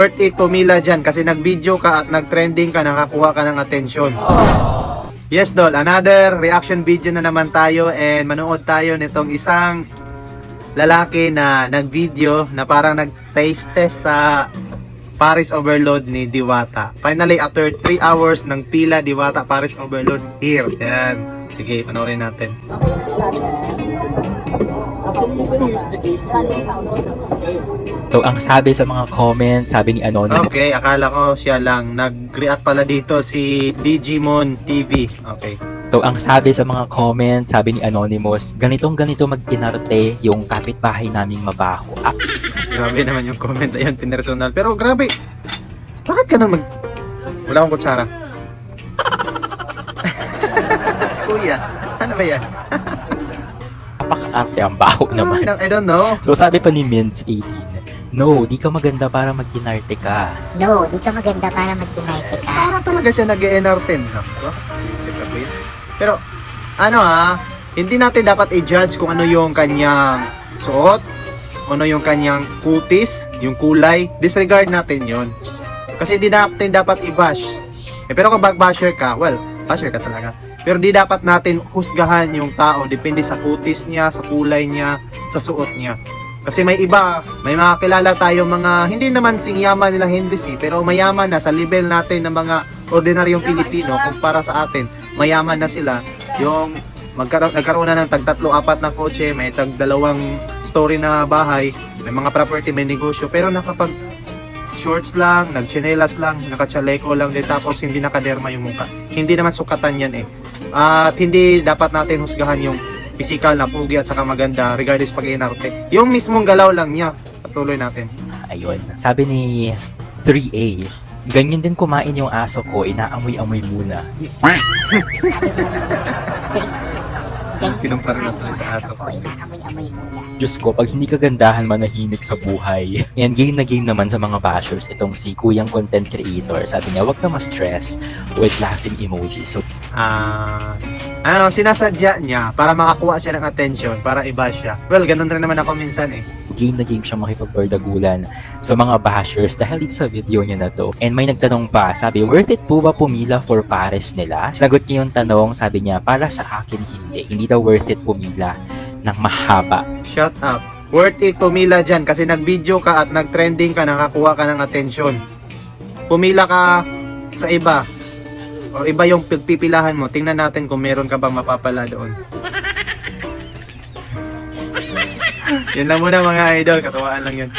Worth it pumila dyan kasi nag-video ka at nag-trending ka, nakakuha ka ng atensyon. Yes, Dol. Another reaction video na naman tayo and manood tayo nitong isang lalaki na nag-video na parang nag-taste test sa Paris Overload ni Diwata. Finally, after 3 hours ng pila, Diwata Paris Overload here. Yan. Sige, panoorin natin. So, ang sabi sa mga comment, sabi ni Anonymous. Okay, akala ko siya lang. Nag-react pala dito si Digimon TV. Okay. So, ang sabi sa mga comment, sabi ni Anonymous, ganito mag-inarte yung kapitbahay naming mabaho. Ah, Grabe naman yung comment. Ayan, pinersonal. Pero grabe. Bakit ka nang Wala akong kutsara. Kuya, ano ba yan? napaka-arte ang baho naman. I don't know. So, sabi pa ni Mints18, no, di ka maganda para mag-inarte ka. No, di ka maganda para mag-inarte ka. Para talaga siya nag-e-entertain. Pero, hindi natin dapat i-judge kung ano yung kanyang suot, ano yung kanyang kutis, yung kulay. Disregard natin yon. Kasi hindi natin dapat i-bash. Pero kung basher ka, well, basher ka talaga. Pero di dapat natin husgahan yung tao depende sa kutis niya, sa kulay niya, sa suot niya. Kasi may iba, may mga kilala tayo mga hindi naman singyaman nila hindi pero mayaman na sa level natin ng mga ordinaryong Pilipino kumpara sa atin. Mayaman na sila. Yung nagkaroon na ng tag-3-4 na kotse, may tag-2 story na bahay, may mga property, may negosyo, pero nakapag shorts lang, nagchinelas lang, nakachaleko lang din, tapos hindi nakaderma yung mukha. Hindi naman sukatan yan eh. At hindi dapat natin husgahan yung physical na pugi at saka maganda regardless pag-inarte. Yung mismong galaw lang niya. Patuloy natin. Ayun. Sabi ni 3A, ganyan din kumain yung aso ko, inaamoy-amoy muna. Kinumpara natin sa aso. O, inaamoy-amoy muna. Diyos ko, pag hindi kagandahan manahimik sa buhay. And game na game naman sa mga bashers itong si Kuyang Content Creator. Sabi niya, wag ka ma-stress with laughing emoji. So, sinasadya niya para makakuha siya ng attention, para i-bash siya. Well, ganun rin naman ako minsan eh. game na game siyang makipagbardagulan sa mga bashers dahil dito sa video niya na to. And may nagtanong pa, sabi, worth it po ba pumila for Pares nila? Sinagot niya yung tanong, sabi niya, para sa akin hindi. Hindi daw worth it pumila ng mahaba. Shut up. Worth it pumila dyan kasi nag-video ka at nag-trending ka, nakakuha ka ng atensyon. Pumila ka sa iba. O iba yung pagpipilahan mo. Tingnan natin kung meron ka bang mapapala doon. Yan lang muna mga idol. Katuwaan lang yun.